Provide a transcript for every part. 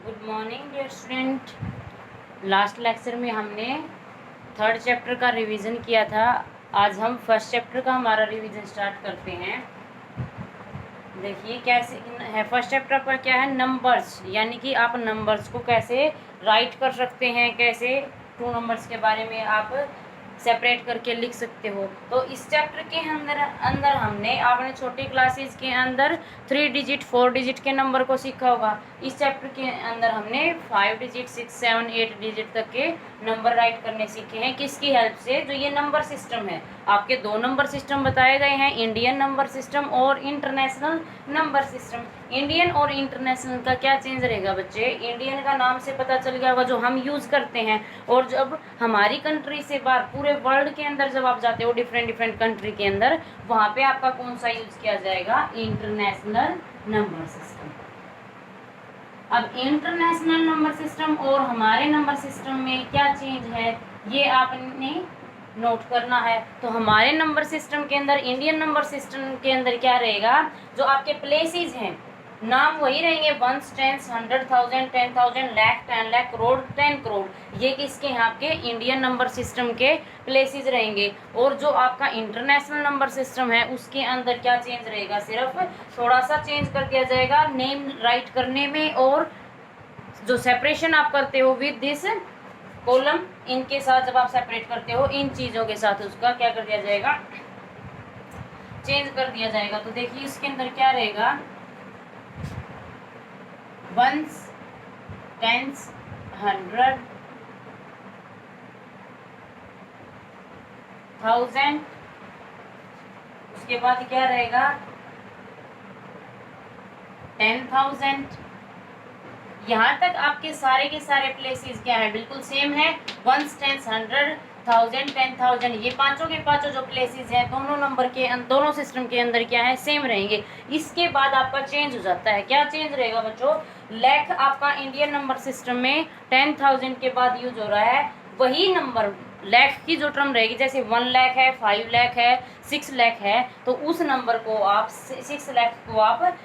Good morning dear student. Last lecture में हमने third chapter का रिवीजन किया था। आज हम फर्स्ट चैप्टर का हमारा रिवीजन स्टार्ट करते हैं। देखिए कैसे है, फर्स्ट चैप्टर पर क्या है, नंबर्स, यानी कि आप नंबर्स को कैसे राइट कर सकते हैं, कैसे टू नंबर्स के बारे में आप सेपरेट करके लिख सकते हो। तो इस चैप्टर के अंदर हमने आपने छोटी क्लासेस के अंदर 3 डिजिट 4 डिजिट के नंबर को सीखा होगा। इस चैप्टर के अंदर हमने 5 डिजिट 6 7 8 डिजिट तक के नंबर राइट करने सीखे हैं। किसकी हेल्प से? जो ये नंबर सिस्टम है, आपके 2 नंबर सिस्टम बताए गए हैं, इंडियन नंबर सिस्टम और इंटरनेशनल नंबर सिस्टम। इंडियन और इंटरनेशनल का क्या चेंज रहेगा बच्चे? इंडियन का नाम से पता चल गया होगा जो हम यूज़ करते हैं, और जब हमारी कंट्री से बाहर पूरे वर्ल्ड के अंदर जब आप जाते हो डिफरेंट कंट्री के अंदर, वहाँ पे आपका कौन सा यूज़ किया जाएगा? International number system. अब इंटरनेशनल नंबर सिस्टम और हमारे नंबर सिस्टम में क्या चेंज है ये आपने नोट करना है। तो हमारे नंबर सिस्टम के अंदर, इंडियन नंबर सिस्टम के अंदर क्या रहेगा? जो आपके प्लेसेस हैं, नाम वही रहेंगे, 1 10 100,000 10,000 लाख 10 लाख करोड़ 10 करोड़। ये किसके हैं? आपके इंडियन नंबर सिस्टम के प्लेसेस रहेंगे। और जो आपका इंटरनेशनल नंबर सिस्टम है उसके अंदर क्या चेंज रहेगा? सिर्फ थोड़ा सा चेंज कर दिया जाएगा नेम राइट करने में, और जो सेपरेशन आप करते हो विद दिस कॉलम, इनके साथ जब आप सेपरेट करते हो इन चीज़ों के साथ, उसका क्या कर दिया जाएगा? चेंज कर दिया जाएगा। तो देखिए इसके अंदर क्या रहेगा? 1s 10s 100 1000, उसके बाद क्या रहेगा? 10,000। यहाँ तक आपके सारे के सारे प्लेसेस क्या है? बिल्कुल सेम है। 1s 10s 100 1000 10,000, ये पांचों के पांचों जो प्लेसेस हैं दोनों नंबर के दोनों सिस्टम के अंदर क्या है? सेम रहेंगे। इसके बाद आपका चेंज हो जाता है। क्या चेंज रहेगा बच्चों? लाख आपका इंडियन नंबर सिस्टम में 10,000 के बाद यूज हो रहा है, वही नंबर लाख की जो टर्म रहेगी, जैसे 1 लाख है, 5 लाख है, 6 लाख है, तो उस नंबर को आप 6 लाख को आप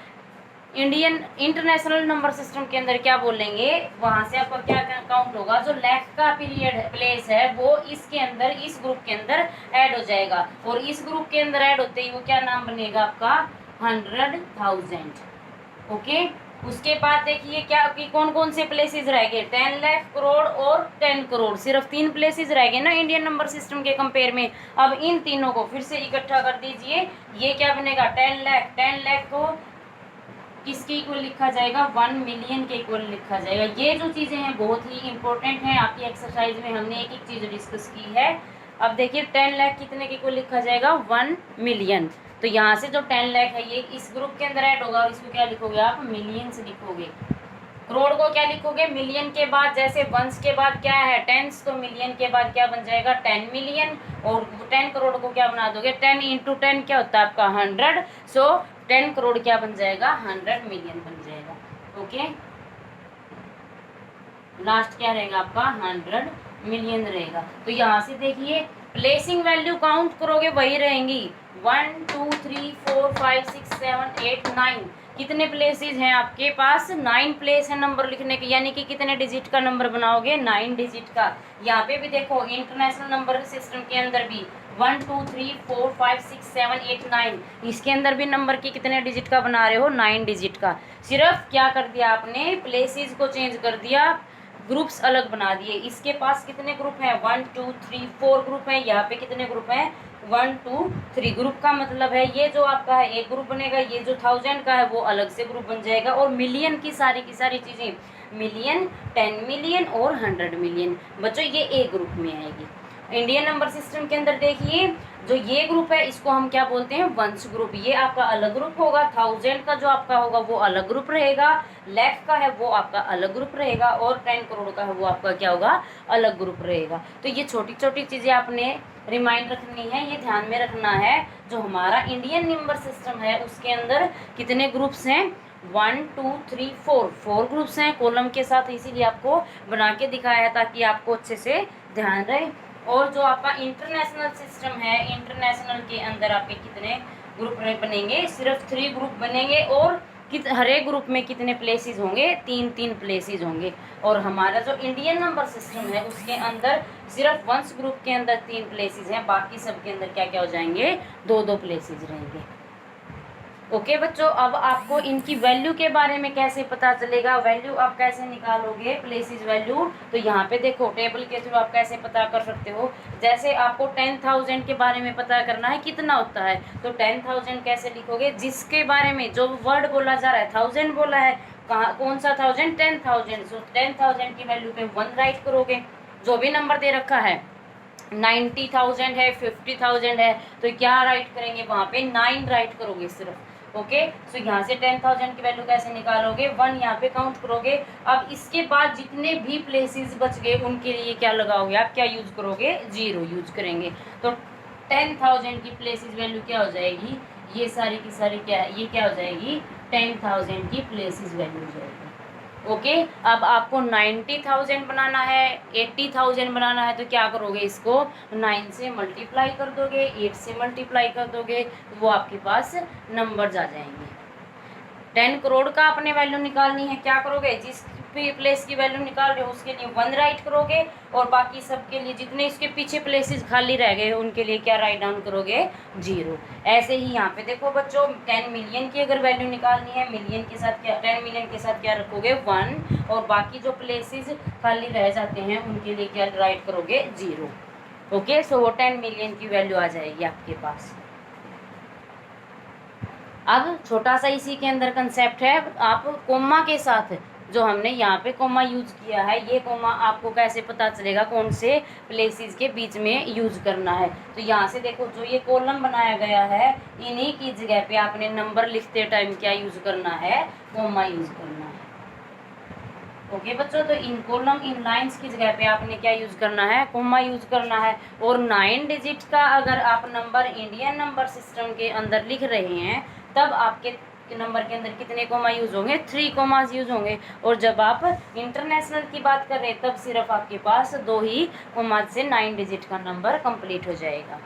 इंडियन इंटरनेशनल नंबर सिस्टम के अंदर क्या बोलेंगे? वहां से आपका क्या काउंट होगा? जो लाख का पीरियड प्लेस है वो इसके अंदर, इस ग्रुप के अंदर ऐड हो जाएगा, और इस ग्रुप के अंदर ऐड होते ही वो क्या नाम बनेगा आपका? 100,000। ओके। उसके बाद देखिए क्या कि कौन कौन से प्लेसेस रह गए? 10 लाख करोड़ और 10 करोड़, सिर्फ 3 प्लेसेस रह गए ना इंडियन नंबर सिस्टम के कंपेयर में। अब इन तीनों को फिर से इकट्ठा कर दीजिए, ये क्या बनेगा? 10 लाख। 10 लाख को किसके इक्वल लिखा जाएगा? 1 मिलियन के इक्वल लिखा जाएगा। ये जो चीज़ें हैं बहुत ही इंपॉर्टेंट हैं, आपकी एक्सरसाइज में हमने एक एक चीज़ डिस्कस की है। अब देखिए 10 लाख कितने के इक्वल लिखा जाएगा? 1 मिलियन। तो यहाँ से जो 10 लाख है ये इस ग्रुप के अंदर ऐड होगा, और इसको क्या लिखोगे आप? मिलियन से लिखोगे। करोड़ को क्या लिखोगे? मिलियन के बाद, जैसे 1s के बाद क्या है? 10s, तो मिलियन के बाद क्या बन जाएगा? 10 मिलियन। और 10 करोड़ को क्या बना दोगे? 10 इंटू 10 क्या होता है आपका? 100। सो 10 करोड़ क्या बन जाएगा? 100 मिलियन बन जाएगा। ओके, लास्ट क्या रहेगा आपका? 100 मिलियन रहेगा। तो यहाँ से देखिए प्लेसिंग वैल्यू काउंट करोगे वही रहेंगी, 1 2 3 4 5 6 7 8 9। कितने प्लेसेस हैं आपके पास? 9 प्लेस है नंबर लिखने के, यानी कि कितने डिजिट का नंबर बनाओगे? 9 डिजिट का। यहाँ पे भी देखो इंटरनेशनल नंबर सिस्टम के अंदर भी 1 2 3 4 5 6 7 8 9, इसके अंदर भी नंबर की कितने डिजिट का बना रहे हो? 9 डिजिट का। सिर्फ क्या कर दिया आपने? प्लेसेस को चेंज कर दिया, ग्रुप्स अलग बना दिए। इसके पास कितने ग्रुप हैं? 1 2 3 4 ग्रुप हैं। यहाँ पे कितने ग्रुप हैं? 1 2 3 ग्रुप का मतलब है ये जो आपका है एक ग्रुप बनेगा, ये जो 1000 का है वो अलग से ग्रुप बन जाएगा। और मिलियन की सारी चीजें, मिलियन 10 मिलियन और 100 मिलियन बच्चों ये एक ग्रुप में आएगी। इंडियन नंबर सिस्टम के अंदर देखिए जो ये ग्रुप है इसको हम क्या बोलते हैं? वंश ग्रुप। ये आपका अलग ग्रुप होगा। 1000 का जो आपका होगा वो अलग ग्रुप रहेगा, लाख का है वो आपका अलग ग्रुप रहेगा, और 10 करोड़ का है वो आपका क्या होगा? अलग ग्रुप रहेगा। तो ये छोटी छोटी चीजें आपने रिमाइंड रखनी है, ये ध्यान में रखना है। जो हमारा इंडियन नंबर सिस्टम है उसके अंदर कितने ग्रुप्स हैं? 1 2 3 4 ग्रुप्स हैं कॉलम के साथ, इसीलिए आपको बना के दिखाया है ताकि आपको अच्छे से ध्यान रहे। और जो आपका इंटरनेशनल सिस्टम है, इंटरनेशनल के अंदर आपके कितने ग्रुप बनेंगे? सिर्फ 3 ग्रुप बनेंगे, और हर एक ग्रुप में कितने प्लेसेस होंगे, 3-3 प्लेसेस होंगे। और हमारा जो इंडियन नंबर सिस्टम है उसके अंदर सिर्फ वंश ग्रुप के अंदर 3 प्लेसेस हैं, बाकी सब के अंदर क्या क्या हो जाएंगे, 2-2 प्लेसेस रहेंगे। ओके बच्चों, अब आपको इनकी वैल्यू के बारे में कैसे पता चलेगा, वैल्यू आप कैसे निकालोगे, प्लेसेस वैल्यू, तो यहाँ पे देखो टेबल के थ्रू आप कैसे पता कर सकते हो। जैसे आपको 10,000 के बारे में पता करना है कितना होता है, तो 10,000 कैसे लिखोगे, जिसके बारे में जो वर्ड बोला जा रहा है, 1000 बोला है, कहाँ कौन सा 1000, 10,000, सो 10,000 की वैल्यू पे 1 राइट करोगे। जो भी नंबर दे रखा है 90,000 है, 50,000 है, तो क्या राइट करेंगे, वहाँ पे 9 राइट करोगे सिर्फ। ओके, सो यहाँ से 10,000 की वैल्यू कैसे निकालोगे, 1 यहाँ पे काउंट करोगे। अब इसके बाद जितने भी प्लेसेस बच गए उनके लिए क्या लगाओगे आप, क्या यूज करोगे, 0 यूज करेंगे। तो 10,000 की प्लेसेस वैल्यू क्या हो जाएगी, ये सारी की सारी क्या है, ये क्या हो जाएगी, 10,000 की प्लेसेस वैल्यू हो जाएगी। ओके, अब आपको 90,000 बनाना है, 80,000 बनाना है, तो क्या करोगे, इसको 9 से मल्टीप्लाई कर दोगे, 8 से मल्टीप्लाई कर दोगे, तो वो आपके पास नंबर्स आ जाएंगे। 10 करोड़ का आपने वैल्यू निकालनी है, क्या करोगे, जिस भी प्लेस की वैल्यू निकाल रहे हो उसके लिए 1 राइट करोगे, और बाकी सब के लिए जितने इसके पीछे प्लेसेस खाली रह गए उनके लिए क्या राइट डाउन करोगे, 0। ऐसे ही यहाँ पे देखो बच्चों, 10 मिलियन की अगर वैल्यू निकालनी है, मिलियन के साथ क्या, 10 मिलियन के साथ क्या रखोगे, 1, और बाकी जो प्लेसेस खाली रह जाते हैं उनके लिए क्या राइट करोगे, 0। ओके, सो वो 10 मिलियन की वैल्यू आ जाएगी आपके पास। अब छोटा सा इसी के अंदर कंसेप्ट है, आप कोमा के साथ, जो हमने यहाँ पे कोमा यूज किया है, ये कोमा आपको कैसे पता चलेगा कौन से प्लेसेस के बीच में यूज करना है। तो यहाँ से देखो जो ये कॉलम बनाया गया है, इन्हीं की जगह पे आपने नंबर लिखते टाइम क्या यूज करना है, कोमा यूज करना है। ओके बच्चों, तो इन कॉलम इन लाइंस की जगह पे आपने क्या यूज करना है, कोमा यूज करना है। और 9 डिजिट का अगर आप नंबर इंडियन नंबर सिस्टम के अंदर लिख रहे हैं, तब आपके नंबर के अंदर कितने कोमा यूज होंगे, 3 कोमास यूज होंगे। और जब आप इंटरनेशनल की बात कर रहे हैं तब सिर्फ आपके पास 2 ही कोमा से 9 डिजिट का नंबर कंप्लीट हो जाएगा।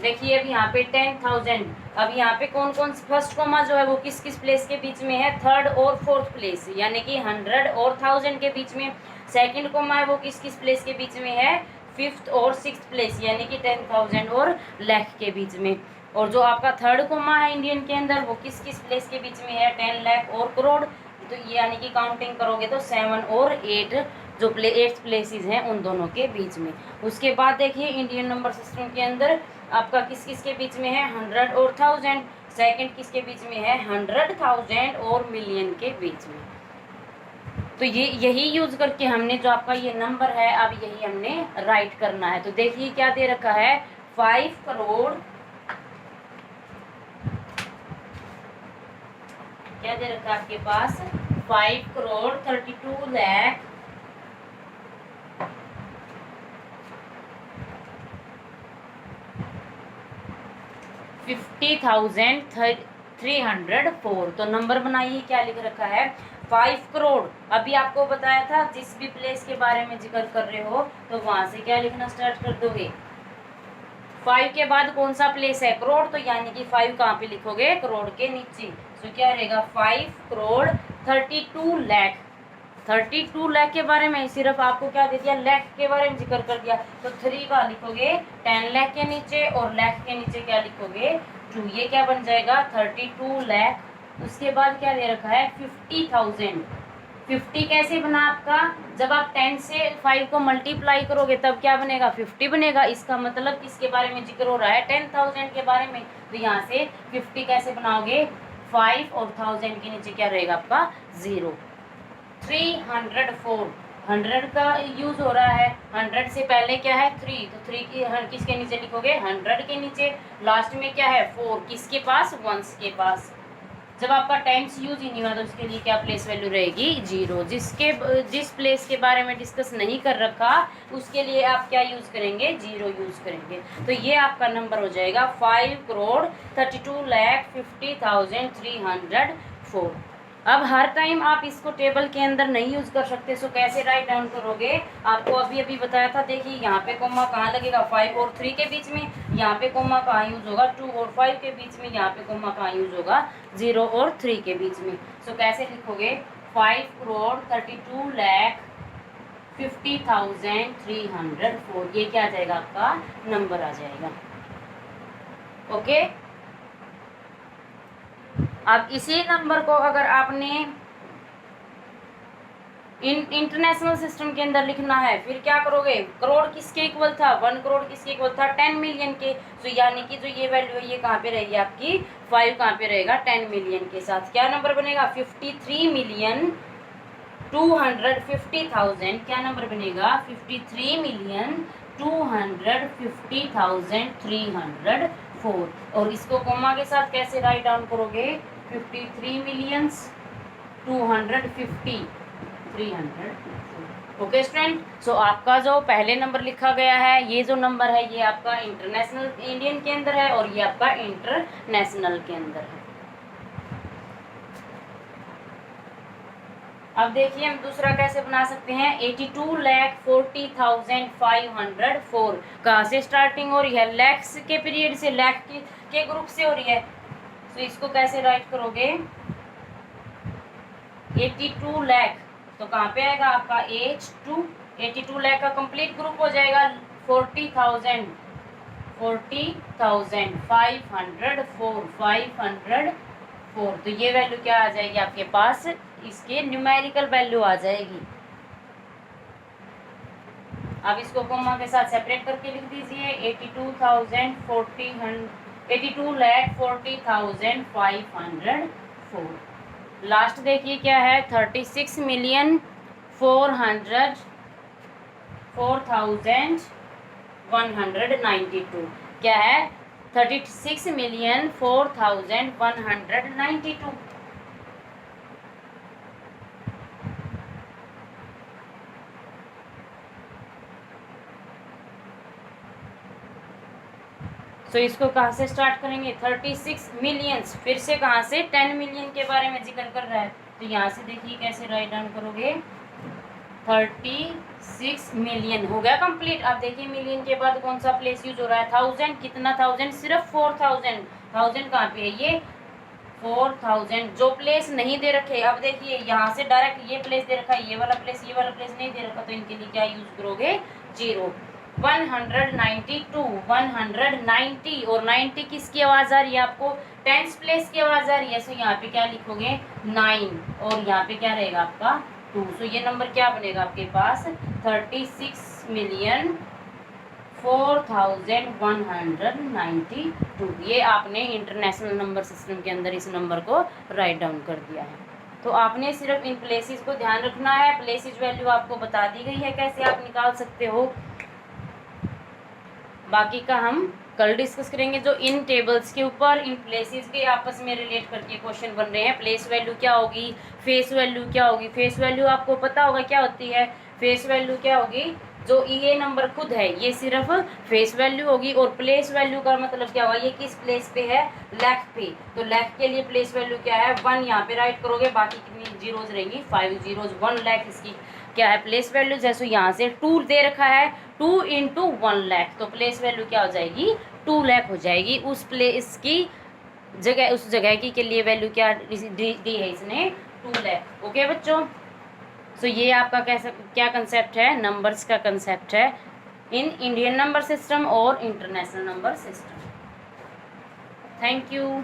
देखिए अब यहाँ पे 10,000, अब यहाँ पे कौन कौन फर्स्ट कोमा जो है वो किस किस प्लेस के बीच में है, 3rd और 4th प्लेस, यानी कि 100 और 1000 के बीच में। सेकंड कोमा है वो किस किस प्लेस के बीच में है, 5th और 6th प्लेस, यानी कि 10,000 और लाख के बीच में। और जो आपका 3rd कोमा है इंडियन के अंदर, वो किस किस प्लेस के बीच में है, 10 लाख और करोड़। तो ये यानी कि काउंटिंग करोगे तो 7 और 8 जो 8th प्लेसेस हैं उन दोनों के बीच में। उसके बाद देखिए इंडियन नंबर सिस्टम के अंदर आपका किस किस के बीच में है, 100 और 1000। सेकंड किसके बीच में है, 100,000 और मिलियन के बीच में। तो ये यही यूज करके हमने जो आपका ये नंबर है, अब यही हमने राइट करना है। तो देखिए क्या दे रखा है, 5 करोड़, क्या दे रखा है आपके पास, 5 करोड़ 32 लाख 50,304। तो नंबर बनाइए, क्या लिख रखा है, 5 करोड़। अभी आपको बताया था जिस भी प्लेस के बारे में जिक्र कर रहे हो तो वहां से क्या लिखना स्टार्ट कर दोगे, 5 के बाद कौन सा प्लेस है, करोड़, तो यानी कि 5 कहाँ पे लिखोगे, करोड़ के नीचे। तो क्या रहेगा, 5 करोड़ 32 लाख। 32 लाख के बारे में सिर्फ आपको क्या दे दिया, लाख के बारे में जिक्र कर दिया, तो 3 का लिखोगे 10 लाख के नीचे, और लाख के नीचे क्या लिखोगे, 2। ये क्या बन जाएगा, 32 लाख। उसके बाद क्या दे रखा है, 50,000। 50 कैसे बना आपका, जब आप 10 से 5 को मल्टीप्लाई करोगे तब क्या बनेगा, 50 बनेगा। इसका मतलब किसके बारे में जिक्र हो रहा है, 10,000 के बारे में। तो यहाँ से 50 कैसे बनाओगे, 5 और 1000 के नीचे क्या रहेगा आपका, 0। 304, 100 का यूज हो रहा है, 100 से पहले क्या है, 3, तो 3 की किसके नीचे लिखोगे, 100 के नीचे। लास्ट में क्या है, 4, किसके पास, 1 के पास। जब आपका टाइम्स यूज ही नहीं हुआ तो उसके लिए क्या प्लेस वैल्यू रहेगी, 0। जिस प्लेस के बारे में डिस्कस नहीं कर रखा उसके लिए आप क्या यूज करेंगे, 0 यूज करेंगे। तो ये आपका नंबर हो जाएगा 5 करोड़ 32 लाख 50,304। अब हर टाइम आप इसको टेबल के अंदर नहीं यूज कर सकते, सो कैसे राइट डाउन करोगे, आपको अभी अभी बताया था। देखिए यहाँ पे कोमा कहाँ लगेगा, 5 और 3 के बीच में, यहाँ पे कोमा कहाँ यूज होगा, 2 और 5 के बीच में, यहाँ पे कोमा कहाँ यूज होगा, 0 और 3 के बीच में। सो कैसे लिखोगे, 5,32,50,304, ये क्या आ जाएगा, आपका नंबर आ जाएगा। ओके, अब इसी नंबर को अगर आपने इंटरनेशनल सिस्टम के अंदर लिखना है, फिर क्या करोगे, करोड़ किसके इक्वल था, 1 करोड़ किसके इक्वल था, 10 मिलियन के। तो यानी कि जो ये वैल्यू है ये कहाँ पे रहेगी आपकी, 5 कहाँ पे रहेगा, 10 मिलियन के साथ। क्या नंबर बनेगा, 53,250,000। क्या नंबर बनेगा, 53,250,304। और इसको कोमा के साथ कैसे राइट डाउन करोगे, 53,250,300। ओके स्टूडेंट, सो आपका जो पहले नंबर लिखा गया है, ये जो नंबर है ये आपका इंटरनेशनल इंडियन के अंदर है और ये आपका इंटरनेशनल के अंदर है। अब देखिए हम दूसरा कैसे बना सकते हैं, 82,40,504। कहाँ से स्टार्टिंग हो रही है, लैक्स के पीरियड से, लैख के ग्रुप से हो रही है। तो इसको कैसे राइट करोगे, 82 लाख, तो कहाँ पे आएगा आपका H2, 82 लाख का कंप्लीट ग्रुप हो जाएगा, 40,504, तो ये वैल्यू क्या आ जाएगी आपके पास, इसके न्यूमेरिकल वैल्यू आ जाएगी। अब इसको कोमा के साथ सेपरेट करके लिख दीजिए, 82,40,504। लास्ट देखिए क्या है, 36,04,192। क्या है, 36,04,192। तो इसको कहाँ से स्टार्ट करेंगे, 36 मिलियंस, फिर से कहाँ से, 10 मिलियन के बारे में जिक्र कर रहा है। तो यहाँ से देखिए कैसे राइट डाउन करोगे, 36 मिलियन हो गया कंप्लीट। अब देखिए मिलियन के बाद कौन सा प्लेस यूज हो रहा है, 1000, कितना 1000, सिर्फ 4000, 1000 कहाँ पे है, ये 4000, जो प्लेस नहीं दे रखे। अब देखिए यहाँ से डायरेक्ट ये प्लेस दे रखा है, ये वाला प्लेस नहीं दे रखा, तो इनके लिए क्या यूज करोगे, 0। 192, 190, और 90 किसकी आवाज आ रही है आपको, टेंस प्लेस की आवाज आ रही है। सो यहाँ पे क्या लिखोगे, 9, और यहाँ पे क्या रहेगा आपका 2। सो ये नंबर क्या बनेगा आपके पास, 36,04,192। ये आपने इंटरनेशनल नंबर सिस्टम के अंदर इस नंबर को राइट डाउन कर दिया है। तो आपने सिर्फ इन प्लेसेस को ध्यान रखना है, प्लेसेस वैल्यू आपको बता दी गई है कैसे आप निकाल सकते हो। बाकी का हम कल डिस्कस करेंगे। जो इन टेबल्स के ऊपर इन प्लेसेस के आपस में रिलेट करके क्वेश्चन बन रहे हैं, प्लेस वैल्यू क्या होगी, फेस वैल्यू क्या होगी। फेस वैल्यू आपको पता होगा क्या होती है, फेस वैल्यू क्या होगी, जो ये नंबर खुद है ये सिर्फ फेस वैल्यू होगी, और प्लेस वैल्यू का मतलब क्या होगा, ये किस प्लेस पे है, लेफ्ट पे। तो लेफ्ट के लिए प्लेस वैल्यू क्या है, 1 यहाँ पे राइट करोगे, बाकी कितनी जीरोज रहेंगी, 5 जीरोज, 1 लाख इसकी क्या है प्लेस वैल्यू। जैसे यहाँ से 2 दे रखा है, 2 × 1 लाख, तो प्लेस वैल्यू क्या हो जाएगी, 2 लाख हो जाएगी। उस प्लेस की जगह, उस जगह की के लिए वैल्यू क्या दी है इसने, 2 लाख। ओके बच्चों, सो ये आपका क्या कंसेप्ट है, नंबर्स का कंसेप्ट है इन इंडियन नंबर सिस्टम और international number system. Thank you.